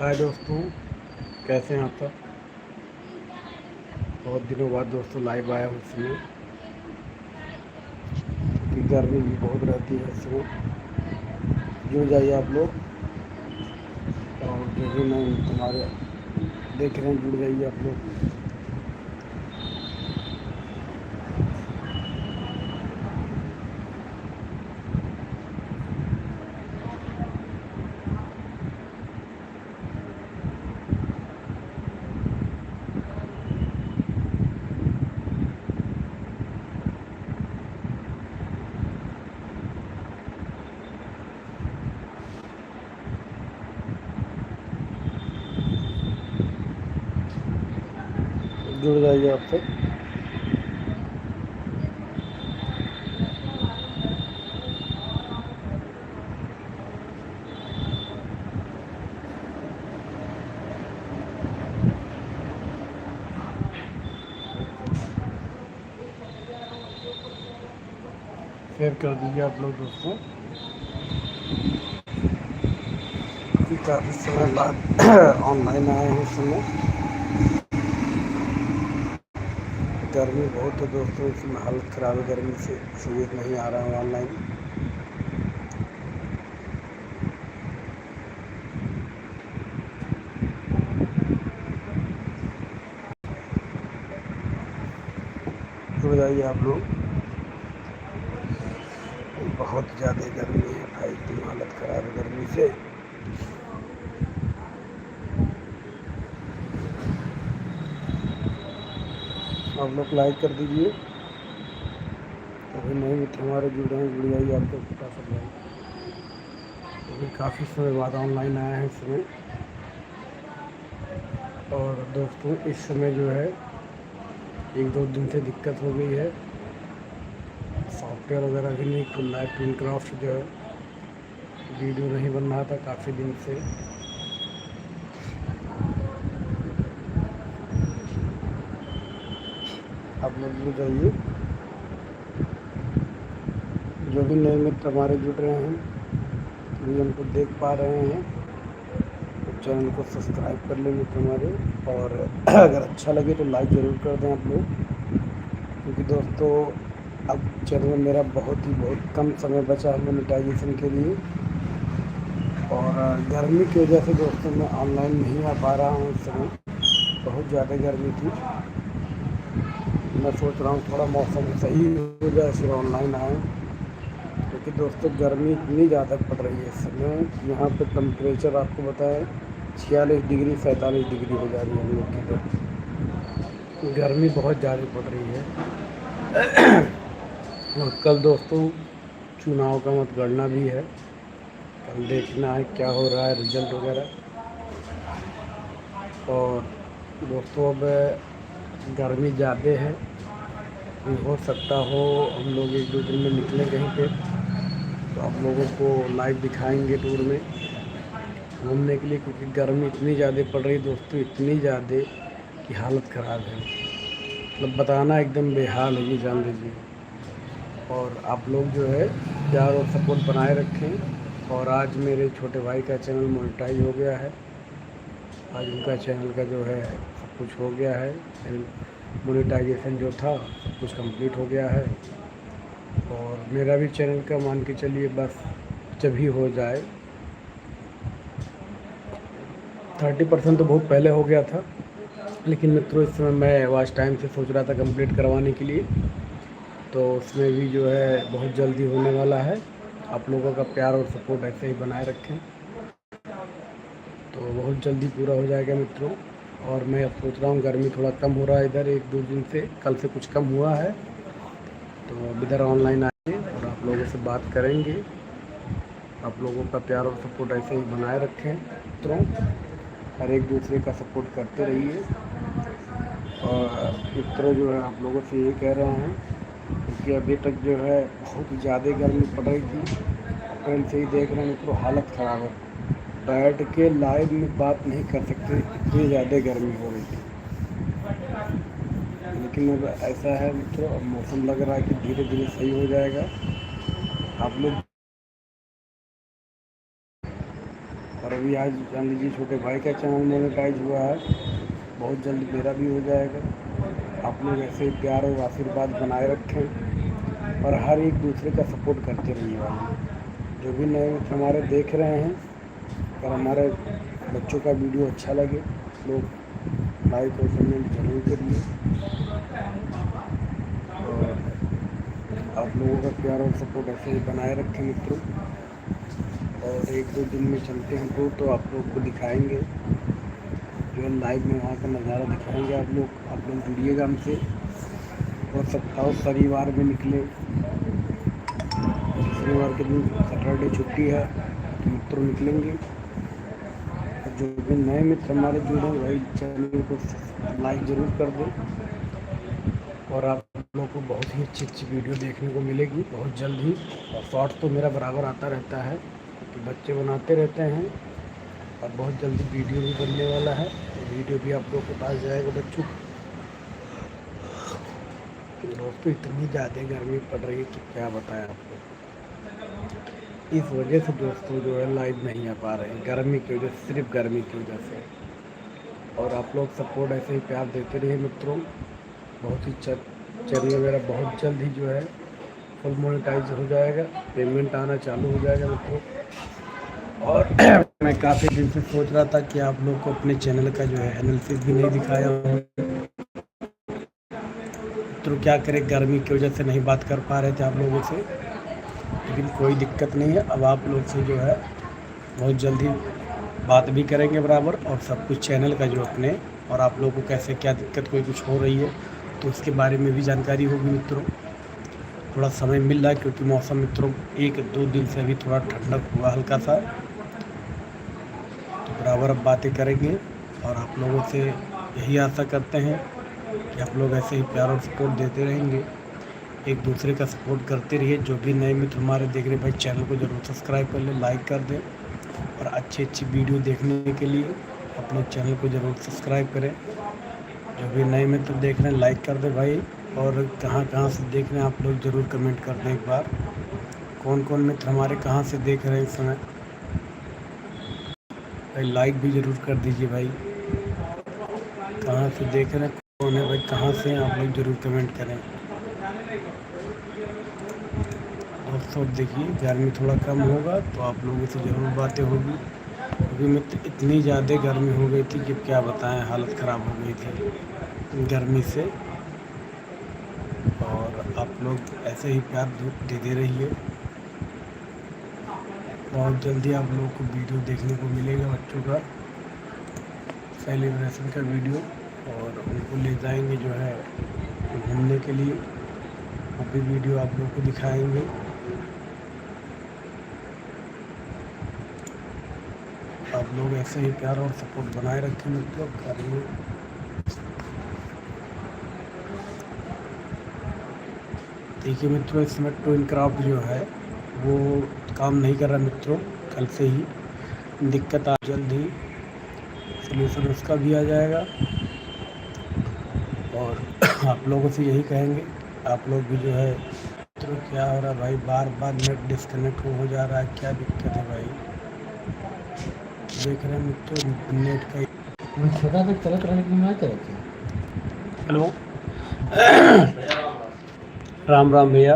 हाय दोस्तों, कैसे हैं आप सब। बहुत दिनों बाद दोस्तों लाइव आया हूँ इस समय, क्योंकि गर्मी भी बहुत रहती है इस समय। जुड़ जाइए आप लोग, और जो भी मैं तुम्हारे देख रहे हैं जुड़ जाइए आप लोग। जुड़ जाइए आप सब। शेयर कर दीजिए आप लोग दोस्तों, क्योंकि काफ़ी समय बाद ऑनलाइन आए हैं इस समय। गर्मी बहुत है दोस्तों, इसमें हालत ख़राब है गर्मी से, इसलिए नहीं आ रहा हूँ ऑनलाइन। जुड़ जाइए आप लोग। बहुत ज़्यादा गर्मी है भाई, एकदम हालत ख़राब है गर्मी से। आप लोग लाइक कर दीजिए। अभी नए मित्र हमारे जुड़ रहे हैं, जुड़ जाइए आप लोग फटाफट लाइक। अभी काफ़ी समय बाद ऑनलाइन आया है इस समय। और दोस्तों इस समय जो है एक दो दिन से दिक्कत हो गई है, सॉफ्टवेयर वगैरह भी नहीं खुल रहा है। ट्विन क्राफ्ट जो है वीडियो नहीं बन रहा था काफ़ी दिन से। आप लोग जुड़ जाइए, जो भी नए मित्र हमारे जुड़ रहे हैं, भी हमको देख पा रहे हैं, तो चैनल को सब्सक्राइब कर लें मित्र हमारे। और अगर अच्छा लगे तो लाइक ज़रूर कर दें आप लोग, क्योंकि दोस्तों अब चैनल में मेरा बहुत कम समय बचा है मोनेटाइजेशन के लिए। और गर्मी की वजह से दोस्तों मैं ऑनलाइन नहीं आ पा रहा हूँ इस समय। बहुत ज़्यादा गर्मी थी। मैं सोच रहा हूँ थोड़ा मौसम सही हो जाए फिर ऑनलाइन आए, क्योंकि दोस्तों गर्मी इतनी ज़्यादा पड़ रही है इस समय। यहाँ पे टेम्परेचर आपको बताएं 46 डिग्री 47 डिग्री हो जा रही है हम लोग की तो। गर्मी बहुत ज़्यादा पड़ रही है। और कल दोस्तों चुनाव का मतगणना भी है, कल देखना है क्या हो रहा है रिजल्ट वगैरह। और दोस्तों अब गर्मी ज़्यादा है, हो सकता हो हम लोग एक दो दिन में निकलें कहीं पे, तो आप लोगों को लाइव दिखाएंगे टूर में घूमने के लिए, क्योंकि गर्मी इतनी ज़्यादा पड़ रही है दोस्तों, इतनी ज़्यादा कि हालत ख़राब है, मतलब बताना एकदम बेहाल है ये जान लीजिए। और आप लोग जो है प्यार और सपोर्ट बनाए रखें। और आज मेरे छोटे भाई का चैनल मोनेटाइज हो गया है, आज उनका चैनल का जो है सब कुछ हो गया है। मोनेटाइजेशन जो था सब कुछ कंप्लीट हो गया है। और मेरा भी चैनल का मान के चलिए बस जब ही हो जाए, 30% तो बहुत पहले हो गया था, लेकिन मित्रों इस समय मैं वॉच टाइम से सोच रहा था कंप्लीट करवाने के लिए, तो उसमें भी जो है बहुत जल्दी होने वाला है। आप लोगों का प्यार और सपोर्ट ऐसे ही बनाए रखें, तो बहुत जल्दी पूरा हो जाएगा मित्रों। और मैं अब सोच रहा हूँ गर्मी थोड़ा कम हो रहा है इधर, एक दो दिन से, कल से कुछ कम हुआ है, तो अब इधर ऑनलाइन आएंगे और आप लोगों से बात करेंगे। आप लोगों का प्यार और सपोर्ट ऐसे ही बनाए रखें मित्रों, हर एक दूसरे का सपोर्ट करते रहिए। और मित्रों जो है आप लोगों से ये कह रहे हैं, क्योंकि अभी तक जो है बहुत ज़्यादा गर्मी पड़ रही थी, अप्रैल से ही देख रहे हैं मित्रों हालत ख़राब है, बैठ के लाइव में बात नहीं कर सकते, इतनी ज़्यादा गर्मी हो रही थी। लेकिन अब ऐसा है मित्रों, अब मौसम लग रहा है कि धीरे धीरे सही हो जाएगा। आप लोग और अभी आज जान लीजिए छोटे भाई का चैनल मोनेटाइज हुआ है, बहुत जल्द मेरा भी हो जाएगा। आप लोग ऐसे ही प्यार और आशीर्वाद बनाए रखें और हर एक दूसरे का सपोर्ट करते रहिए भाई। जो भी नए मित्र हमारे देख रहे हैं, अगर हमारे बच्चों का वीडियो अच्छा लगे लोग लाइक और कमेंट जरूर करिए। और आप लोगों का प्यार और सपोर्ट ऐसे ही बनाए रखें मित्रों। और 1-2 दिन में चलते हैं तो आप लोग को दिखाएंगे, जो है लाइव में वहाँ का नज़ारा दिखाएंगे। आप लोग जुड़िएगा हमसे। और सप्ताह शनिवार में निकले, शनिवार के दिन सैटरडे छुट्टी है तो मित्रों निकलेंगे। और जो भी नए मित्र हमारे जुड़े हैं वही चैनल को लाइक ज़रूर कर दें। और आप लोगों को बहुत ही अच्छी वीडियो देखने को मिलेगी बहुत जल्द ही। और शॉर्ट तो मेरा बराबर आता रहता है कि बच्चे बनाते रहते हैं, और बहुत जल्दी वीडियो भी बनने वाला है। तो वीडियो भी आप लोगों के पास जाएगा बच्चों। दोस्तों इतनी ज़्यादा गर्मी पड़ रही है कि क्या बताएं आपको। इस वजह से दोस्तों जो है लाइव नहीं आ पा रहे हैं, गर्मी की वजह से, सिर्फ गर्मी की वजह से। और आप लोग सपोर्ट ऐसे ही प्यार देते रहिए मित्रों। बहुत ही चैनल मेरा बहुत जल्द ही जो है फुल मोनेटाइज हो जाएगा, पेमेंट आना चालू हो जाएगा मित्रों। और मैं काफ़ी दिन से सोच रहा था कि आप लोग को अपने चैनल का जो है एनालिसिस भी नहीं दिखाया हूँ। तो क्या करें, गर्मी की वजह से नहीं बात कर पा रहे थे आप लोगों से, लेकिन कोई दिक्कत नहीं है। अब आप लोग से जो है बहुत जल्दी बात भी करेंगे बराबर, और सब कुछ चैनल का जो अपने, और आप लोगों को कैसे क्या दिक्कत कोई कुछ हो रही है तो उसके बारे में भी जानकारी होगी मित्रों। थोड़ा समय मिल रहा है क्योंकि मौसम मित्रों 1-2 दिन से अभी थोड़ा ठंडक हुआ हल्का सा, तो बराबर अब बातें करेंगे। और आप लोगों से यही आशा करते हैं कि आप लोग ऐसे ही प्यार और सपोर्ट देते रहेंगे, एक दूसरे का सपोर्ट करते रहिए। जो भी नए मित्र हमारे देख रहे भाई, चैनल को ज़रूर सब्सक्राइब कर लें, लाइक कर दें। और अच्छी वीडियो देखने के लिए अपने चैनल को ज़रूर सब्सक्राइब करें। जो भी नए मित्र देख रहे हैं लाइक कर दें भाई। और कहाँ से देख रहे हैं आप लोग ज़रूर कमेंट कर दें एक बार, कौन कौन मित्र हमारे कहाँ से देख रहे हैं इस समय भाई। लाइक भी ज़रूर कर दीजिए भाई। कहाँ से देख रहे हैं, कौन है भाई, कहाँ से आप लोग ज़रूर कमेंट करें। दोस्तों देखिए गर्मी थोड़ा कम होगा तो आप लोगों से ज़रूर बातें होगी। अभी मित्र इतनी ज़्यादा गर्मी हो गई थी कि क्या बताएं, हालत ख़राब हो गई थी गर्मी से। और आप लोग ऐसे ही प्यार देते रहिए। बहुत जल्दी आप लोगों को वीडियो देखने को मिलेगा बच्चों का सेलिब्रेशन का वीडियो, और उनको ले जाएंगे जो है घूमने के लिए, वो भी वीडियो आप लोगों को दिखाएंगे। आप लोग ऐसे ही प्यार और सपोर्ट बनाए रखें मित्रों। करिए देखिए मित्रों, इसमें ट्विन क्राफ्ट जो है वो काम नहीं कर रहा मित्रों, कल से ही दिक्कत आ, जल्द ही सलूशन उसका भी आ जाएगा। और आप लोगों से यही कहेंगे, आप लोग भी जो है मित्रों, क्या हो रहा है भाई, बार बार नेट डिस्कनेक्ट हो जा रहा है, क्या दिक्कत है भाई। देख रहे हैं मित्रों नेट का छोटा तक चलत रहने की मैं चलती। हेलो राम राम भैया।